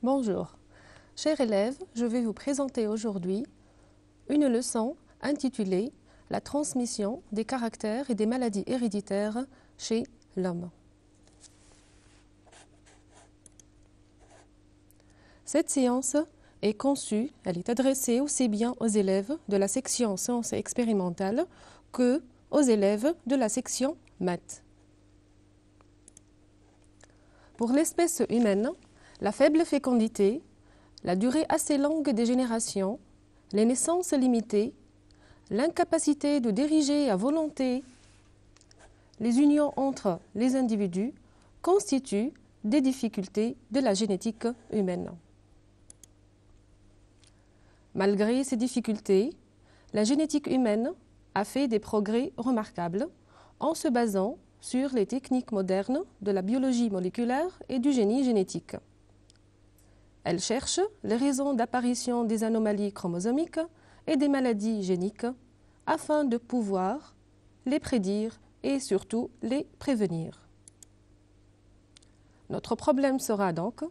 Bonjour, chers élèves, je vais vous présenter aujourd'hui une leçon intitulée « La transmission des caractères et des maladies héréditaires chez l'homme ». Cette séance est conçue, elle est adressée aussi bien aux élèves de la section sciences expérimentales que aux élèves de la section maths. Pour l'espèce humaine, la faible fécondité, la durée assez longue des générations, les naissances limitées, l'incapacité de diriger à volonté les unions entre les individus constituent des difficultés de la génétique humaine. Malgré ces difficultés, la génétique humaine a fait des progrès remarquables en se basant sur les techniques modernes de la biologie moléculaire et du génie génétique. Elle cherche les raisons d'apparition des anomalies chromosomiques et des maladies géniques afin de pouvoir les prédire et surtout les prévenir. Notre problème sera donc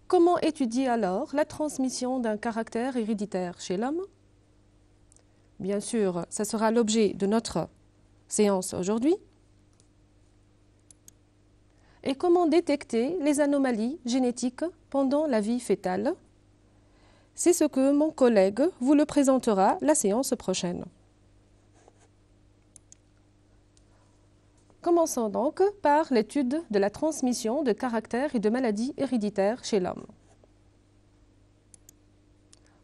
comment étudier alors la transmission d'un caractère héréditaire chez l'homme? Bien sûr, ça sera l'objet de notre séance aujourd'hui. Et comment détecter les anomalies génétiques pendant la vie fœtale? C'est ce que mon collègue vous le présentera la séance prochaine. Commençons donc par l'étude de la transmission de caractères et de maladies héréditaires chez l'homme.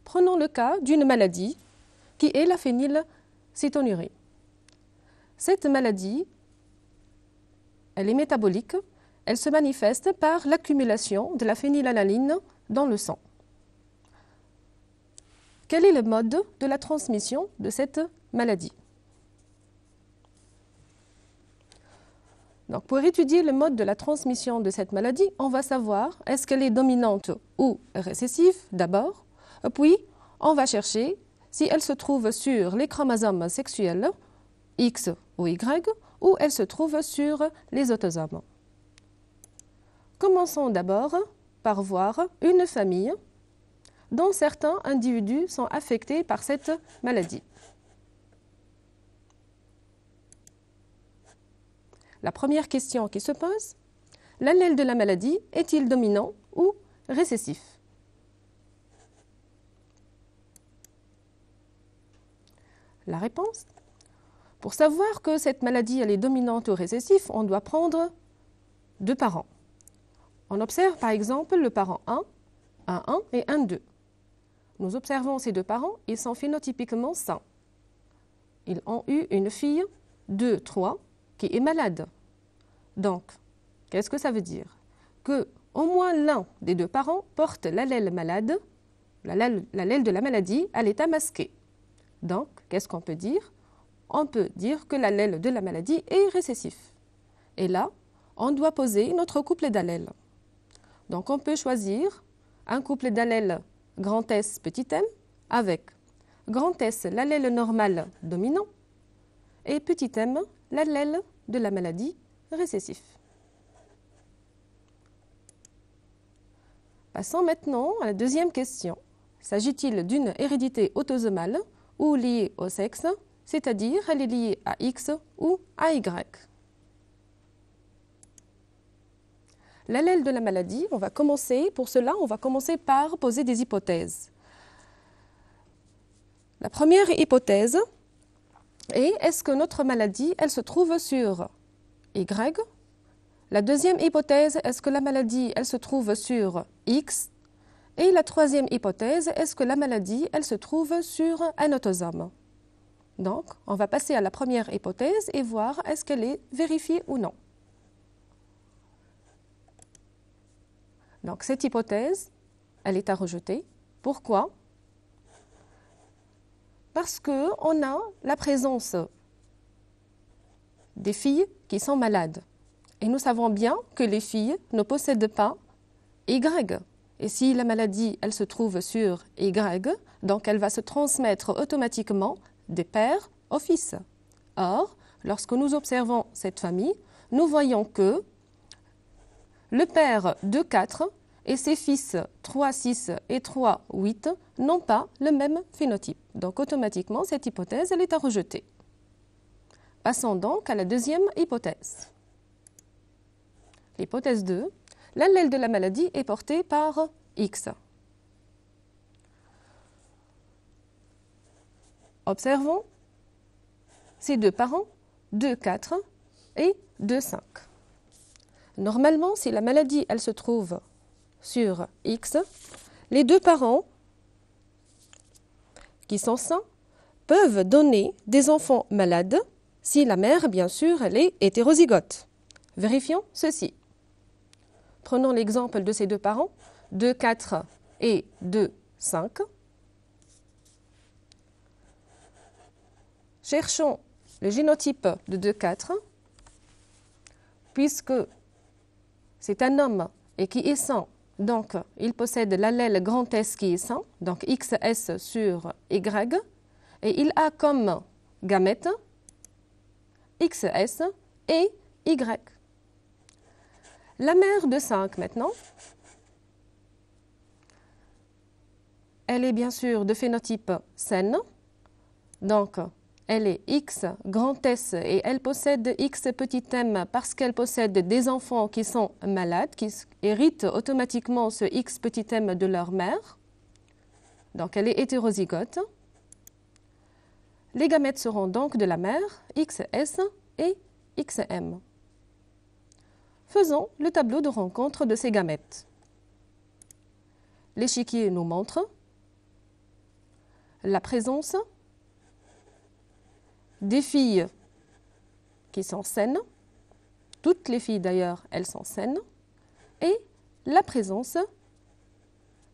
Prenons le cas d'une maladie qui est la phénylcétonurie. Cette maladie, elle est métabolique. Elle se manifeste par l'accumulation de la phénylalanine dans le sang. Quel est le mode de la transmission de cette maladie? Donc, pour étudier le mode de la transmission de cette maladie, on va savoir est-ce qu'elle est dominante ou récessive d'abord, puis on va chercher si elle se trouve sur les chromosomes sexuels X ou Y ou elle se trouve sur les autosomes. Commençons d'abord par voir une famille dont certains individus sont affectés par cette maladie. La première question qui se pose, l'allèle de la maladie est-il dominant ou récessif? La réponse, pour savoir que cette maladie elle est dominante ou récessive, on doit prendre deux parents. On observe par exemple le parent 1, 1 et 1,2. Nous observons ces deux parents, ils sont phénotypiquement sains. Ils ont eu une fille 2, 3 qui est malade. Donc, qu'est-ce que ça veut dire? Que au moins l'un des deux parents porte l'allèle malade, l'allèle de la maladie à l'état masqué. Donc, qu'est-ce qu'on peut dire? On peut dire que l'allèle de la maladie est récessif. Et là, on doit poser notre couple d'allèles. Donc, on peut choisir un couple d'allèles grand S, petit m, avec grand S, l'allèle normal dominant, et petit m, l'allèle de la maladie récessif. Passons maintenant à la deuxième question. S'agit-il d'une hérédité autosomale ou liée au sexe, c'est-à-dire elle est liée à X ou à Y? L'allèle de la maladie, on va commencer par poser des hypothèses. La première hypothèse est est-ce que notre maladie, elle se trouve sur Y? La deuxième hypothèse, est-ce que la maladie, elle se trouve sur X? Et la troisième hypothèse, est-ce que la maladie, elle se trouve sur un autosome? Donc, on va passer à la première hypothèse et voir est-ce qu'elle est vérifiée ou non. Donc, cette hypothèse, elle est à rejeter. Pourquoi? Parce qu'on a la présence des filles qui sont malades. Et nous savons bien que les filles ne possèdent pas Y. Et si la maladie, elle se trouve sur Y, donc elle va se transmettre automatiquement des pères au fils. Or, lorsque nous observons cette famille, nous voyons que le père de 4 et ses fils 3, 6 et 3, 8 n'ont pas le même phénotype. Donc automatiquement, cette hypothèse elle est à rejeter. Passons donc à la deuxième hypothèse. L'hypothèse 2, l'allèle de la maladie est porté par X. Observons ces deux parents, 2, 4 et 2, 5. Normalement, si la maladie elle se trouve sur X, les deux parents qui sont sains peuvent donner des enfants malades si la mère, bien sûr, elle est hétérozygote. Vérifions ceci. Prenons l'exemple de ces deux parents, 2, 4 et 2, 5. Cherchons le génotype de 2, 4, puisque c'est un homme et qui est sain, donc il possède l'allèle grand S qui est sain, donc XS sur Y, et il a comme gamète XS et Y. La mère de 5 maintenant, elle est bien sûr de phénotype saine, donc elle est X grand S et elle possède X petit m parce qu'elle possède des enfants qui sont malades, qui héritent automatiquement ce X petit m de leur mère. Donc elle est hétérozygote. Les gamètes seront donc de la mère, XS et XM. Faisons le tableau de rencontre de ces gamètes. L'échiquier nous montre la présence des filles qui sont saines, toutes les filles d'ailleurs, elles sont saines, et la présence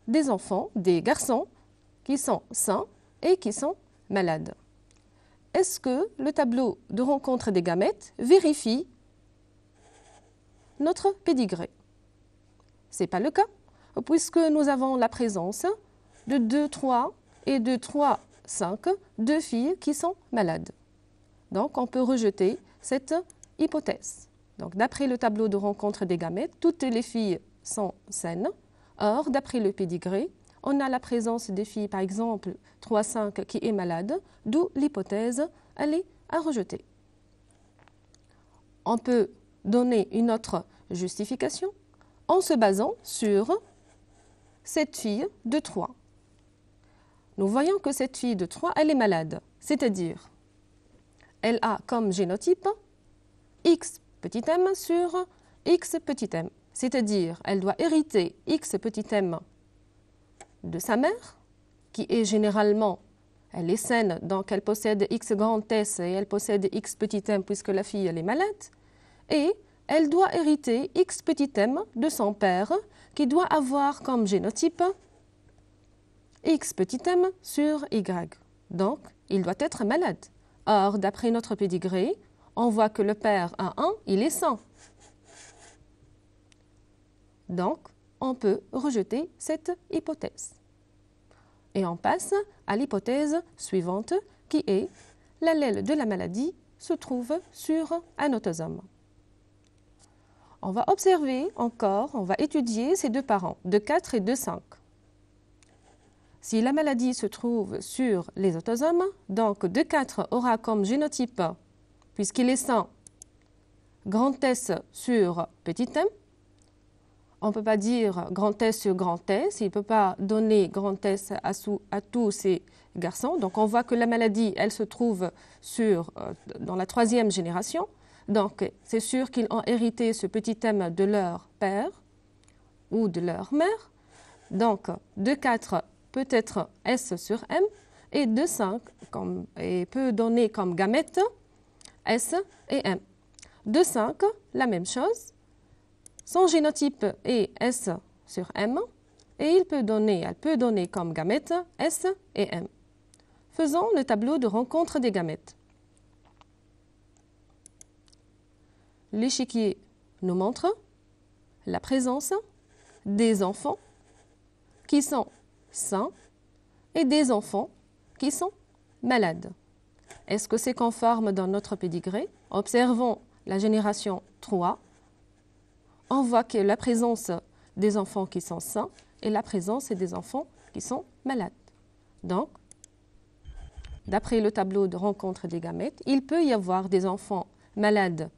des enfants, des garçons qui sont sains et qui sont malades. Est-ce que le tableau de rencontre des gamètes vérifie notre pédigré? Ce n'est pas le cas, puisque nous avons la présence de 2, 3 et de 3, 5, deux filles qui sont malades. Donc, on peut rejeter cette hypothèse. Donc, d'après le tableau de rencontre des gamètes, toutes les filles sont saines. Or, d'après le pédigré, on a la présence des filles, par exemple, 3, 5 qui est malade, d'où l'hypothèse, elle est à rejeter. On peut donner une autre justification en se basant sur cette fille de 3. Nous voyons que cette fille de 3, elle est malade, c'est-à-dire elle a comme génotype X petit m sur X petit m, c'est-à-dire elle doit hériter X petit m de sa mère, qui est généralement, elle est saine, donc elle possède X grand S et elle possède X petit m puisque la fille elle est malade, et elle doit hériter X petit m de son père, qui doit avoir comme génotype X petit m sur Y. Donc, il doit être malade. Or, d'après notre pédigré, on voit que le père a 1, il est 100. Donc, on peut rejeter cette hypothèse. Et on passe à l'hypothèse suivante, qui est l'allèle de la maladie se trouve sur un autosome. On va observer encore, on va étudier ces deux parents, de 4 et de 5. Si la maladie se trouve sur les autosomes, donc 2,4 aura comme génotype, puisqu'il est sain, grand S sur petit m. On ne peut pas dire grand S sur grand S, il ne peut pas donner grand S à tous ces garçons. Donc on voit que la maladie, elle se trouve dans la 3e génération. Donc c'est sûr qu'ils ont hérité ce petit m de leur père ou de leur mère. Donc 2,4 peut être S sur M et 2,5 peut donner comme gamète S et M. 2,5, la même chose. Son génotype est S sur M et elle peut donner comme gamète S et M. Faisons le tableau de rencontre des gamètes. L'échiquier nous montre la présence des enfants qui sont sains et des enfants qui sont malades. Est-ce que c'est conforme dans notre pédigré? Observons la génération 3. On voit que la présence des enfants qui sont sains et la présence des enfants qui sont malades. Donc, d'après le tableau de rencontre des gamètes, il peut y avoir des enfants malades,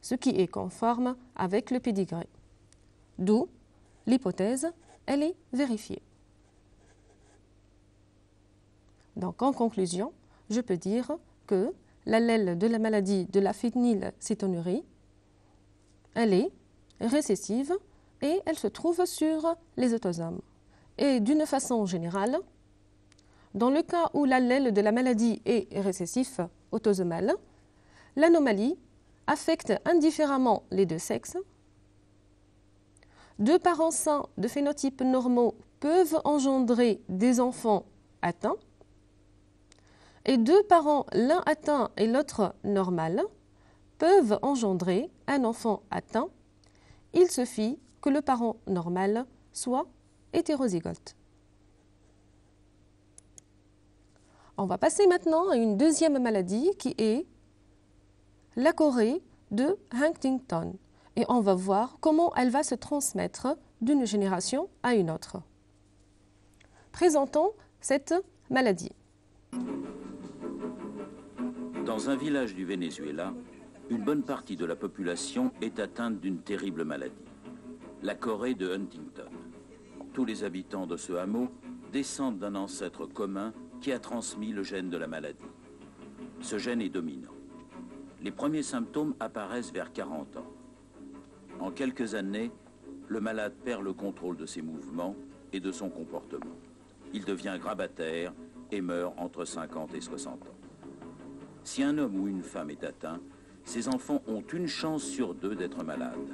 ce qui est conforme avec le pédigré. D'où l'hypothèse, elle est vérifiée. Donc, en conclusion, je peux dire que l'allèle de la maladie de la phénylcétonurie, elle est récessive et elle se trouve sur les autosomes. Et d'une façon générale, dans le cas où l'allèle de la maladie est récessif autosomal, l'anomalie affecte indifféremment les deux sexes. Deux parents sains de phénotypes normaux peuvent engendrer des enfants atteints, et deux parents, l'un atteint et l'autre normal, peuvent engendrer un enfant atteint. Il suffit que le parent normal soit hétérozygote. On va passer maintenant à une deuxième maladie qui est la chorée de Huntington. Et on va voir comment elle va se transmettre d'une génération à une autre. Présentons cette maladie. Dans un village du Venezuela, une bonne partie de la population est atteinte d'une terrible maladie, la chorée de Huntington. Tous les habitants de ce hameau descendent d'un ancêtre commun qui a transmis le gène de la maladie. Ce gène est dominant. Les premiers symptômes apparaissent vers 40 ans. En quelques années, le malade perd le contrôle de ses mouvements et de son comportement. Il devient grabataire et meurt entre 50 et 60 ans. Si un homme ou une femme est atteint, ces enfants ont une chance sur deux d'être malades,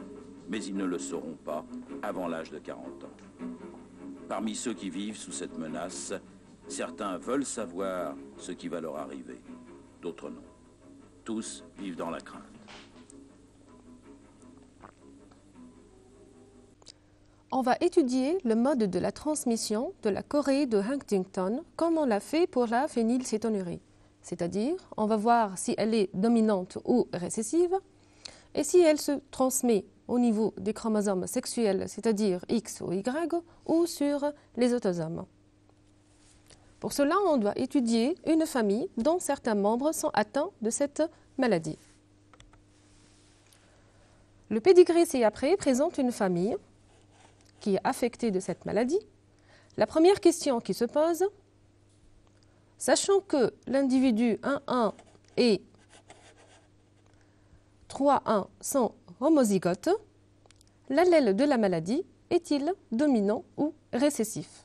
mais ils ne le sauront pas avant l'âge de 40 ans. Parmi ceux qui vivent sous cette menace, certains veulent savoir ce qui va leur arriver, d'autres non. Tous vivent dans la crainte. On va étudier le mode de la transmission de la chorée de Huntington comme on l'a fait pour la phénylcétonurie. C'est-à-dire, on va voir si elle est dominante ou récessive et si elle se transmet au niveau des chromosomes sexuels, c'est-à-dire X ou Y, ou sur les autosomes. Pour cela, on doit étudier une famille dont certains membres sont atteints de cette maladie. Le pédigré ci-après présente une famille qui est affectée de cette maladie. La première question qui se pose, sachant que l'individu 1,1 et 3,1 sont homozygotes, l'allèle de la maladie est-il dominant ou récessif?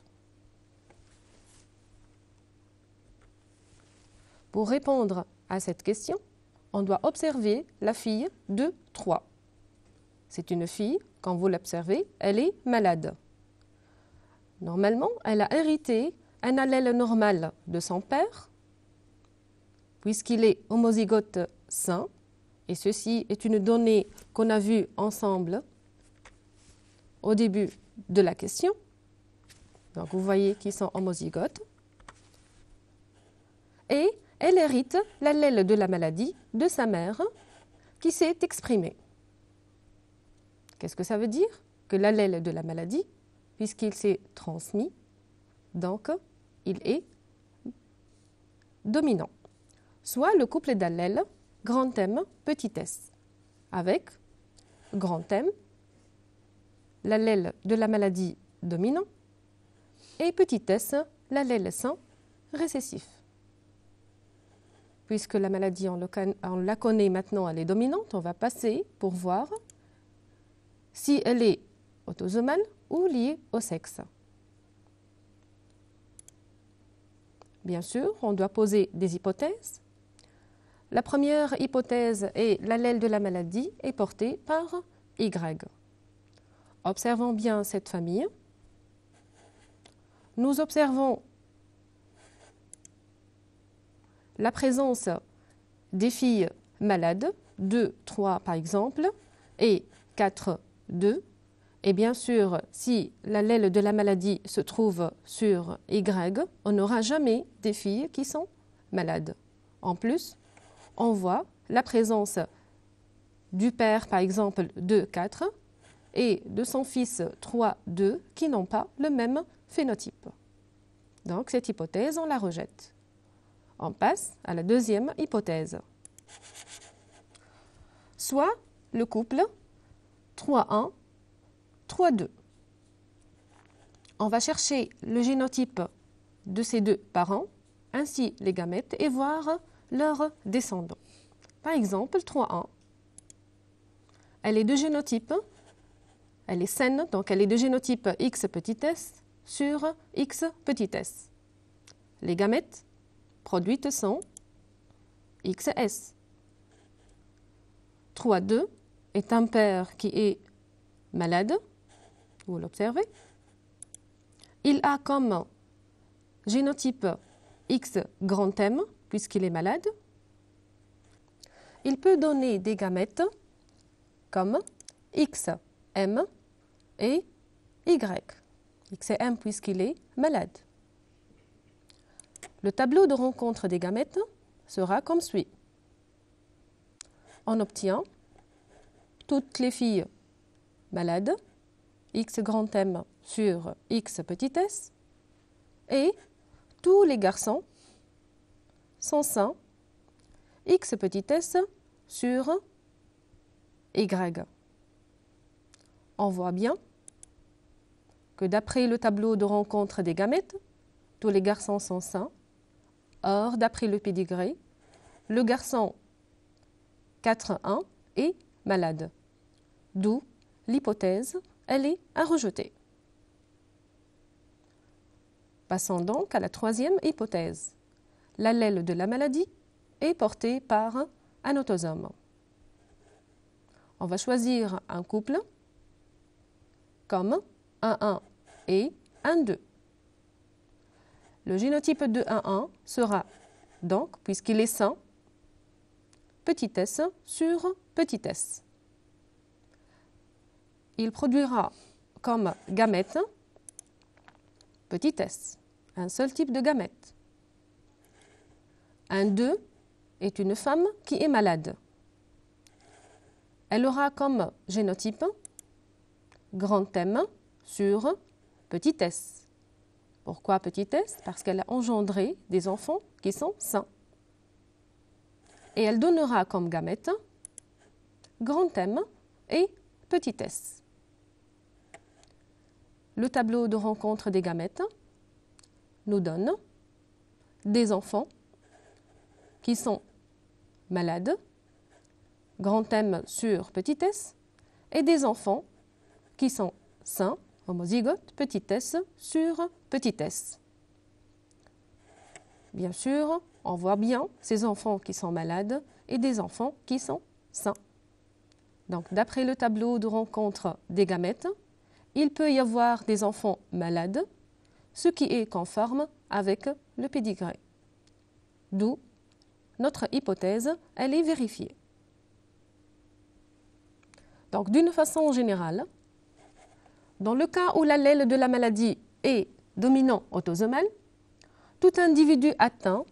Pour répondre à cette question, on doit observer la fille de 3. C'est une fille, quand vous l'observez, elle est malade. Normalement, elle a hérité un allèle normal de son père, puisqu'il est homozygote sain, et ceci est une donnée qu'on a vue ensemble au début de la question. Donc vous voyez qu'ils sont homozygotes. Et elle hérite l'allèle de la maladie de sa mère qui s'est exprimée. Qu'est-ce que ça veut dire? Que l'allèle de la maladie, puisqu'il s'est transmis, donc il est dominant. Soit le couple d'allèles grand M, petit s, avec grand M, l'allèle de la maladie dominant, et petit s, l'allèle sain récessif. Puisque la maladie, on la connaît maintenant, elle est dominante, on va passer pour voir si elle est autosomale ou liée au sexe. Bien sûr, on doit poser des hypothèses. La première hypothèse est l'allèle de la maladie est porté par Y. Observons bien cette famille. Nous observons la présence des filles malades, 2, 3 par exemple, et 4, 2. Et bien sûr, si l'allèle de la maladie se trouve sur Y, on n'aura jamais des filles qui sont malades. En plus, on voit la présence du père, par exemple, de 4, et de son fils 3,2 qui n'ont pas le même phénotype. Donc cette hypothèse, on la rejette. On passe à la deuxième hypothèse. Soit le couple 3,1, 3,2. On va chercher le génotype de ces deux parents, ainsi les gamètes, et voir leurs descendants. Par exemple, 3,1. Elle est de génotype, elle est saine, donc elle est de génotype X petit s sur X petit s. Les gamètes produites sont XS. 3,2 est un père qui est malade, vous l'observez. Il a comme génotype X grand M, puisqu'il est malade. Il peut donner des gamètes comme XM et Y. XM puisqu'il est malade. Le tableau de rencontre des gamètes sera comme suit. On obtient toutes les filles malades, X grand M sur X petit s, et tous les garçons sont sains, X petit s sur Y. On voit bien que d'après le tableau de rencontre des gamètes, tous les garçons sont sains. Or, d'après le pédigré, le garçon 4,1 est malade. D'où l'hypothèse, elle est à rejeter. Passons donc à la troisième hypothèse. L'allèle de la maladie est porté par un autosome. On va choisir un couple comme 1,1 et 1,2. Le génotype de 1,1 sera donc, puisqu'il est sain, petit s sur petit s. Il produira comme gamète petit s, un seul type de gamète. 1,2 est une femme qui est malade. Elle aura comme génotype grand M sur petit s. Pourquoi petit s? Parce qu'elle a engendré des enfants qui sont sains. Et elle donnera comme gamète grand M et petit s. Le tableau de rencontre des gamètes nous donne des enfants qui sont malades, grand M sur petit s, et des enfants qui sont sains, homozygotes, petit s sur petit s. Bien sûr, on voit bien ces enfants qui sont malades et des enfants qui sont sains. Donc, d'après le tableau de rencontre des gamètes, il peut y avoir des enfants malades, ce qui est conforme avec le pédigré. D'où notre hypothèse, elle est vérifiée. Donc, d'une façon générale, dans le cas où l'allèle de la maladie est dominant autosomal, tout individu atteint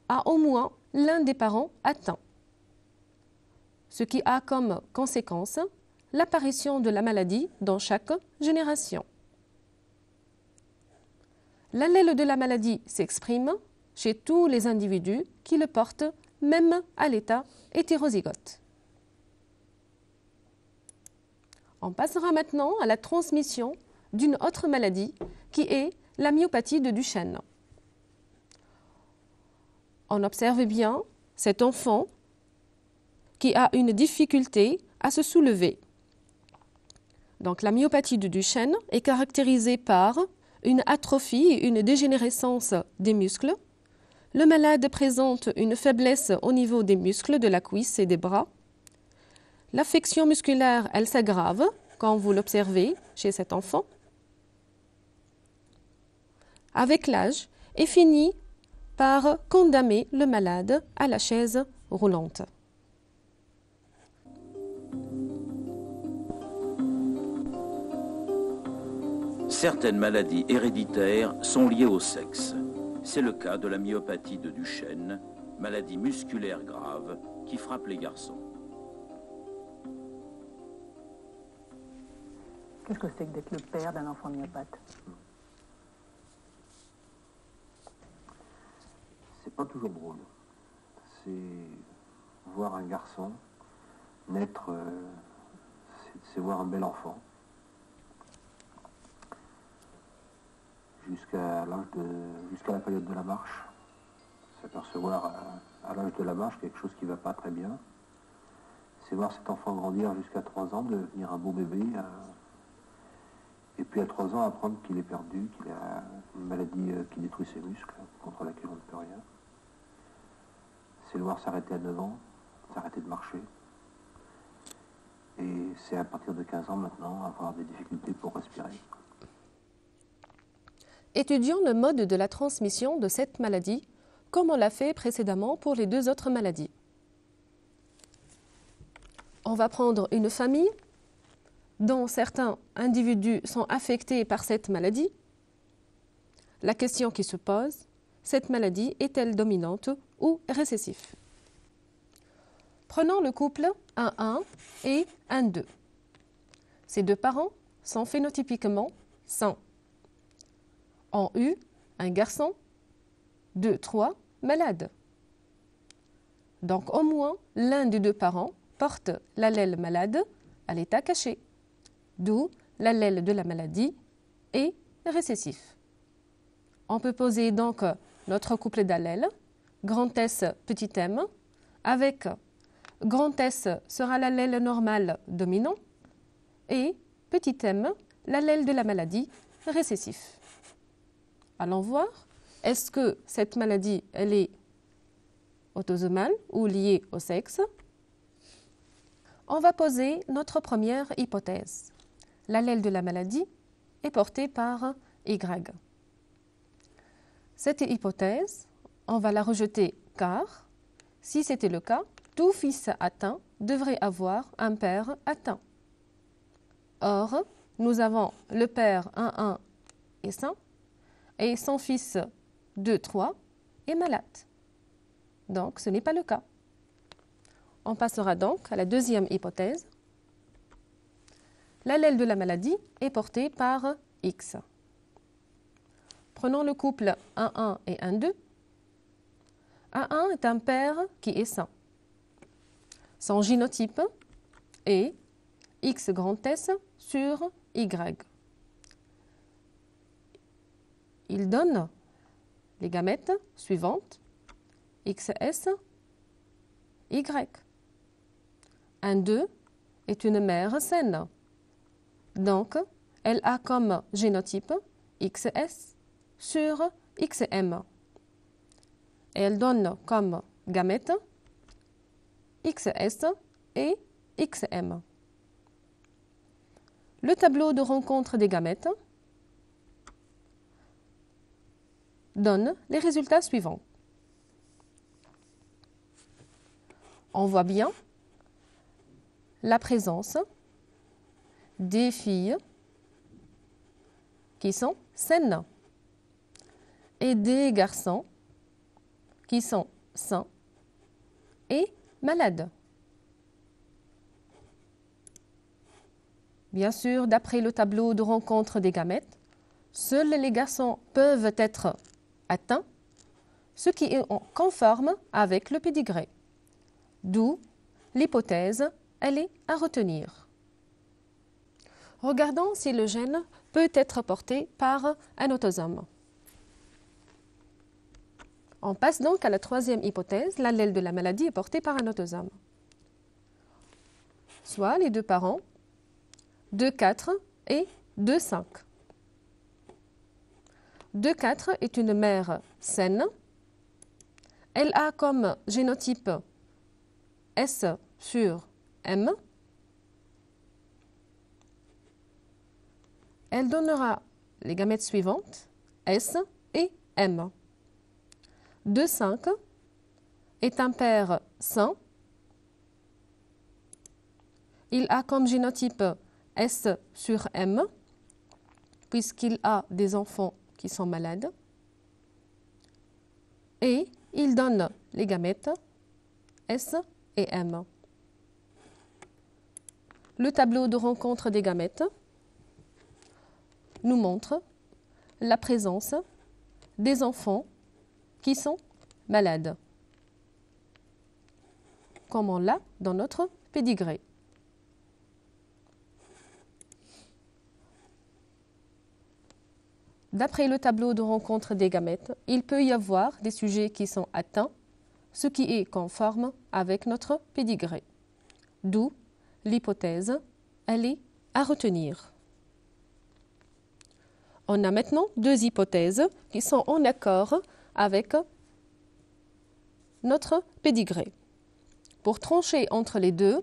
a au moins l'un des parents atteint, ce qui a comme conséquence l'apparition de la maladie dans chaque génération. L'allèle de la maladie s'exprime chez tous les individus qui le portent, même à l'état hétérozygote. On passera maintenant à la transmission d'une autre maladie qui est la myopathie de Duchenne. On observe bien cet enfant qui a une difficulté à se soulever. Donc la myopathie de Duchenne est caractérisée par une atrophie et une dégénérescence des muscles. Le malade présente une faiblesse au niveau des muscles de la cuisse et des bras. L'affection musculaire, elle s'aggrave, quand vous l'observez chez cet enfant, avec l'âge, et finit par condamner le malade à la chaise roulante. Certaines maladies héréditaires sont liées au sexe. C'est le cas de la myopathie de Duchenne, maladie musculaire grave qui frappe les garçons. Qu'est-ce que c'est que d'être le père d'un enfant myopathe? C'est pas toujours drôle. C'est voir un garçon naître, c'est voir un bel enfant. Jusqu'à la période de la marche. S'apercevoir à l'âge de la marche quelque chose qui ne va pas très bien. C'est voir cet enfant grandir jusqu'à 3 ans, devenir un beau bébé. Et puis à 3 ans, apprendre qu'il est perdu, qu'il a une maladie qui détruit ses muscles, contre laquelle on ne peut rien. C'est le voir s'arrêter à 9 ans, s'arrêter de marcher. Et c'est à partir de 15 ans maintenant avoir des difficultés pour respirer. Étudions le mode de la transmission de cette maladie, comme on l'a fait précédemment pour les 2 autres maladies. On va prendre une famille dont certains individus sont affectés par cette maladie. La question qui se pose, cette maladie est-elle dominante ou récessive? Prenons le couple 1-1 et 1-2. Ces 2 parents sont phénotypiquement sains. Ont eu un garçon, 2-3 malades. Donc au moins l'un des 2 parents porte l'allèle malade à l'état caché, d'où l'allèle de la maladie est récessif. On peut poser donc notre couple d'allèles, grand S, petit m, avec grand S sera l'allèle normal dominant et petit m, l'allèle de la maladie récessif. Allons voir, est-ce que cette maladie, elle est autosomale ou liée au sexe? On va poser notre première hypothèse. L'allèle de la maladie est porté par Y. Cette hypothèse, on va la rejeter car, si c'était le cas, tout fils atteint devrait avoir un père atteint. Or, nous avons le père 1-1 est sain, et son fils 2-3 est malade. Donc, ce n'est pas le cas. On passera donc à la deuxième hypothèse. L'allèle de la maladie est porté par X. Prenons le couple 1-1 et 1-2. 1-1 est un père qui est sain. Son génotype est X grand S sur Y. Il donne les gamètes suivantes, XS, Y. 1-2 est une mère saine. Donc, elle a comme génotype XS sur XM. Et elle donne comme gamètes XS et XM. Le tableau de rencontre des gamètes donne les résultats suivants. On voit bien la présence des filles qui sont saines et des garçons qui sont sains et malades. Bien sûr, d'après le tableau de rencontre des gamètes, seuls les garçons peuvent être atteints, ce qui est conforme avec le pédigré. D'où l'hypothèse, elle est à retenir. Regardons si le gène peut être porté par un autosome. On passe donc à la troisième hypothèse, l'allèle de la maladie est porté par un autosome. Soit les 2 parents, 2-4 et 2-5. 2-4 est une mère saine. Elle a comme génotype S sur M. Elle donnera les gamètes suivantes, S et M. 2-5 est un père sain. Il a comme génotype S sur M, puisqu'il a des enfants qui sont malades. Et il donne les gamètes S et M. Le tableau de rencontre des gamètes nous montre la présence des enfants qui sont malades, comme on l'a dans notre pédigré. D'après le tableau de rencontre des gamètes, il peut y avoir des sujets qui sont atteints, ce qui est conforme avec notre pédigré. D'où l'hypothèse, elle est à retenir. On a maintenant deux hypothèses qui sont en accord avec notre pédigré. Pour trancher entre les deux,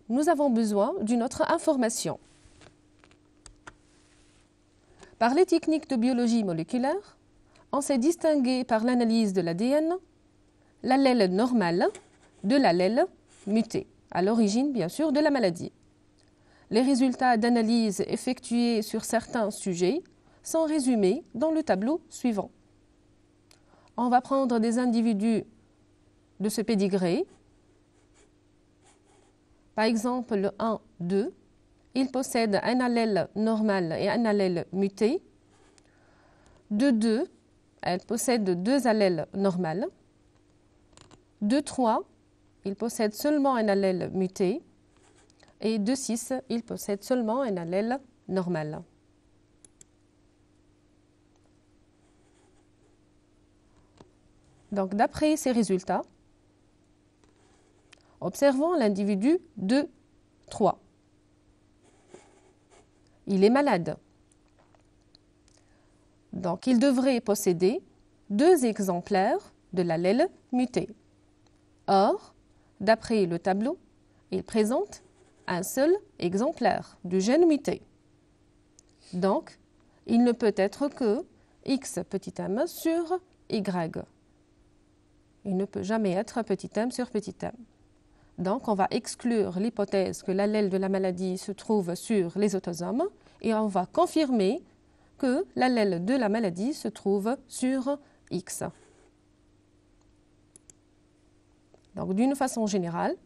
nous avons besoin d'une autre information. Par les techniques de biologie moléculaire, on s'est distingué par l'analyse de l'ADN l'allèle normal de l'allèle muté, à l'origine bien sûr de la maladie. Les résultats d'analyse effectués sur certains sujets sont résumés dans le tableau suivant. On va prendre des individus de ce pédigré. Par exemple, le 1, 2, il possède un allèle normal et un allèle muté. De 2, elle possède deux allèles normales. De 3, il possède seulement un allèle muté. Et de 6, il possède seulement un allèle normal. Donc, d'après ces résultats, observons l'individu 2, 3. Il est malade. Donc, il devrait posséder deux exemplaires de l'allèle muté. Or, d'après le tableau, il présente un seul exemplaire du gène muté. Donc, il ne peut être que X petit m sur Y. Il ne peut jamais être petit m sur petit m. Donc, on va exclure l'hypothèse que l'allèle de la maladie se trouve sur les autosomes et on va confirmer que l'allèle de la maladie se trouve sur X. Donc, d'une façon générale,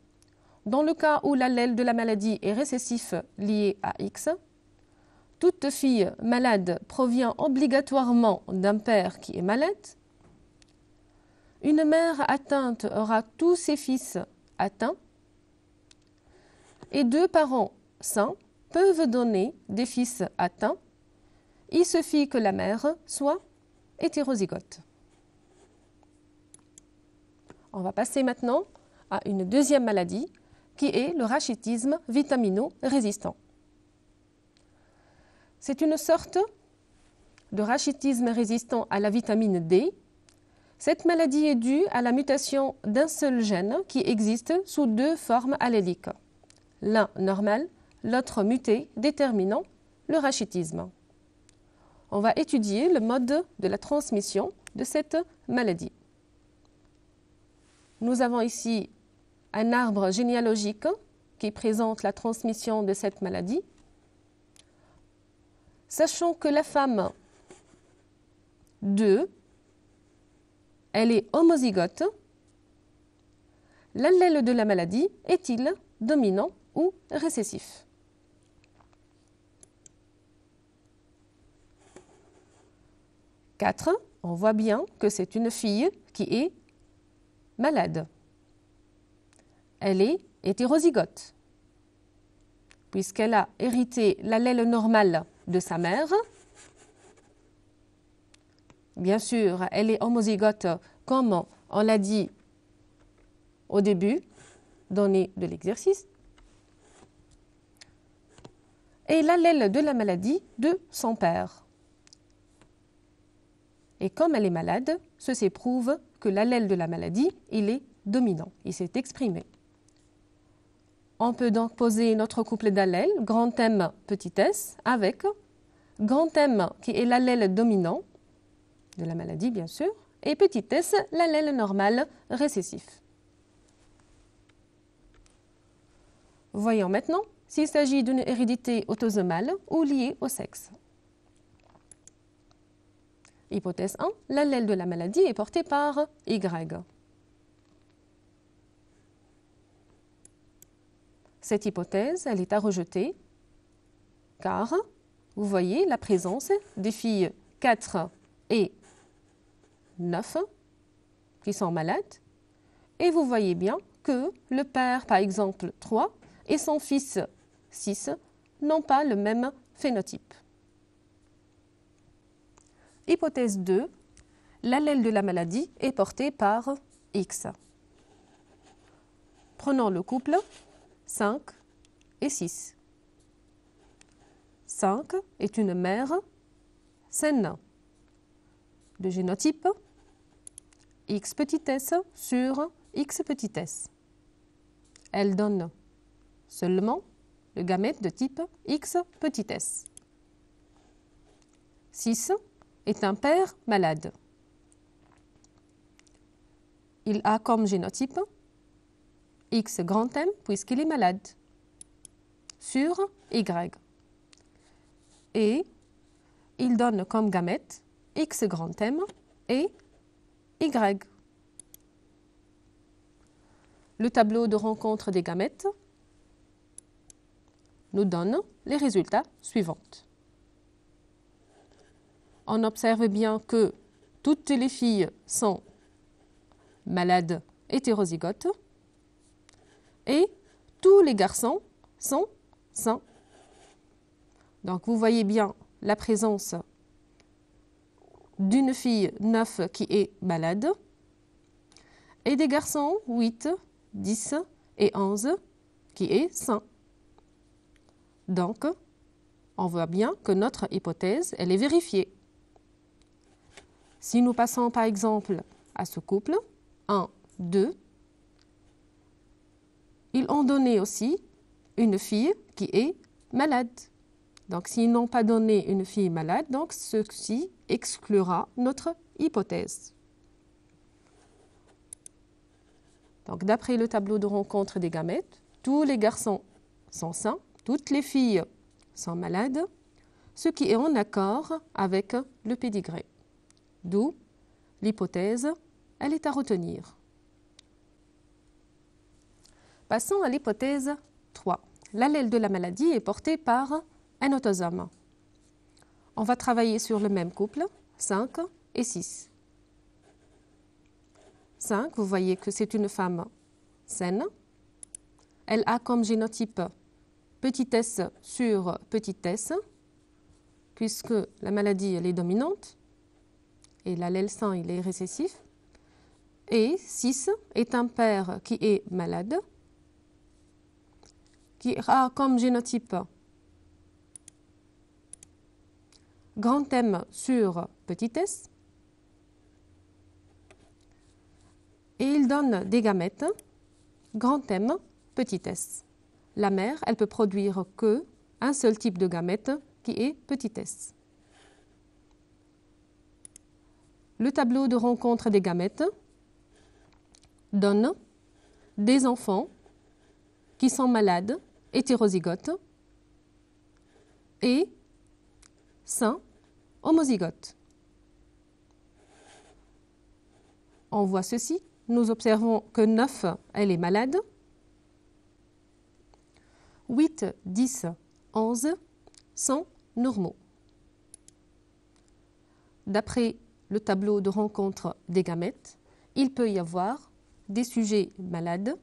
dans le cas où l'allèle de la maladie est récessif lié à X, toute fille malade provient obligatoirement d'un père qui est malade. Une mère atteinte aura tous ses fils atteints. Et deux parents sains peuvent donner des fils atteints. Il suffit que la mère soit hétérozygote. On va passer maintenant à une deuxième maladie qui est le rachitisme vitamino-résistant. C'est une sorte de rachitisme résistant à la vitamine D. Cette maladie est due à la mutation d'un seul gène qui existe sous deux formes alléliques. L'un normal, l'autre muté, déterminant le rachitisme. On va étudier le mode de la transmission de cette maladie. Nous avons ici un arbre généalogique qui présente la transmission de cette maladie. Sachant que la femme 2, elle est homozygote, l'allèle de la maladie est-il dominant ou récessif? Quatre, on voit bien que c'est une fille qui est malade. Elle est hétérozygote, puisqu'elle a hérité l'allèle normal de sa mère. Bien sûr, elle est homozygote, comme on l'a dit au début, donné de l'exercice. Et l'allèle de la maladie de son père. Et comme elle est malade, ceci prouve que l'allèle de la maladie, il est dominant, il s'est exprimé. On peut donc poser notre couple d'allèles, grand M, petit s, avec grand M qui est l'allèle dominant de la maladie, bien sûr, et petit s, l'allèle normal récessif. Voyons maintenant s'il s'agit d'une hérédité autosomale ou liée au sexe. Hypothèse 1, l'allèle de la maladie est porté par Y. Cette hypothèse, elle est à rejeter car vous voyez la présence des filles 4 et 9 qui sont malades. Et vous voyez bien que le père, par exemple 3, et son fils 6 n'ont pas le même phénotype. Hypothèse 2. L'allèle de la maladie est porté par X. Prenons le couple 5 et 6. 5 est une mère saine de génotype X petit s sur X petit s. Elle donne seulement le gamète de type X petit s. 6 est un père malade. Il a comme génotype X grand M puisqu'il est malade sur Y. Et il donne comme gamète X grand M et Y. Le tableau de rencontre des gamètes nous donne les résultats suivants. On observe bien que toutes les filles sont malades hétérozygotes et tous les garçons sont sains. Donc vous voyez bien la présence d'une fille 9 qui est malade et des garçons 8, 10 et 11 qui est sain. Donc, on voit bien que notre hypothèse, elle est vérifiée. Si nous passons par exemple à ce couple, 1, 2, ils ont donné aussi une fille qui est malade. Donc, s'ils n'ont pas donné une fille malade, donc ceci exclura notre hypothèse. Donc, d'après le tableau de rencontre des gamètes, tous les garçons sont sains, toutes les filles sont malades, ce qui est en accord avec le pédigré. D'où l'hypothèse, elle est à retenir. Passons à l'hypothèse 3. L'allèle de la maladie est porté par un autosome. On va travailler sur le même couple, 5 et 6. 5, vous voyez que c'est une femme saine. Elle a comme génotype petit s sur petit s, puisque la maladie elle est dominante et l'allèle sain il est récessif. Et 6 est un père qui est malade, qui a comme génotype grand M sur petit s, et il donne des gamètes grand M petit s. La mère, elle peut produire que un seul type de gamète qui est petit s. Le tableau de rencontre des gamètes donne des enfants qui sont malades, hétérozygotes, et sains, homozygotes. On voit ceci. Nous observons que 9, elle est malade. 8, 10, 11 sont normaux. D'après le tableau de rencontre des gamètes, il peut y avoir des sujets malades,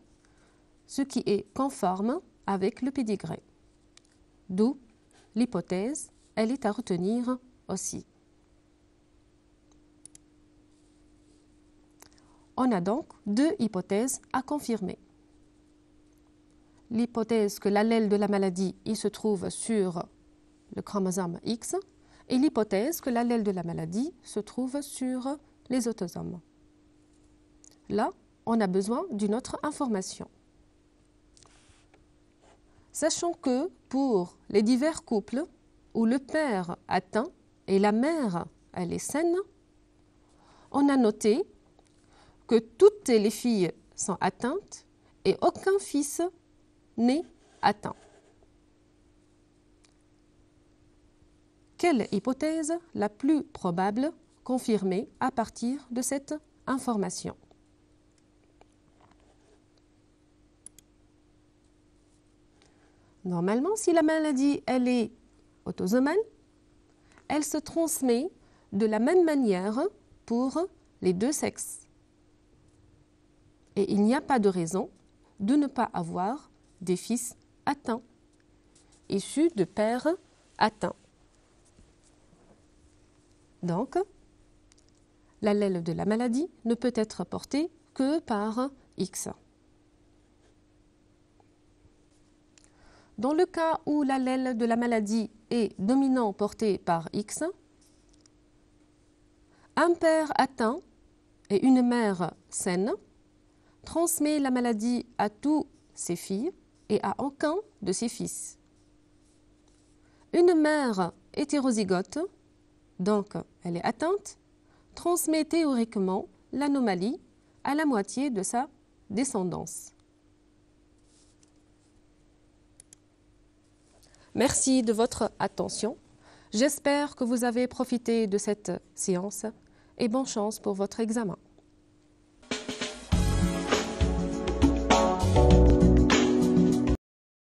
ce qui est conforme avec le pédigré. D'où l'hypothèse, elle est à retenir aussi. On a donc deux hypothèses à confirmer. L'hypothèse que l'allèle de la maladie il se trouve sur le chromosome X et l'hypothèse que l'allèle de la maladie se trouve sur les autosomes. Là, on a besoin d'une autre information. Sachant que pour les divers couples où le père atteint et la mère elle est saine, on a noté que toutes les filles sont atteintes et aucun fils n'est atteint. Quelle hypothèse la plus probable confirmée à partir de cette information? Normalement, si la maladie elle est autosomale, elle se transmet de la même manière pour les deux sexes. Et il n'y a pas de raison de ne pas avoir des fils atteints, issus de pères atteints. Donc, l'allèle de la maladie ne peut être porté que par X. Dans le cas où l'allèle de la maladie est dominant porté par X, un père atteint et une mère saine transmet la maladie à tous ses filles et à aucun de ses fils. Une mère hétérozygote, donc elle est atteinte, transmet théoriquement l'anomalie à la moitié de sa descendance. Merci de votre attention. J'espère que vous avez profité de cette séance et bonne chance pour votre examen.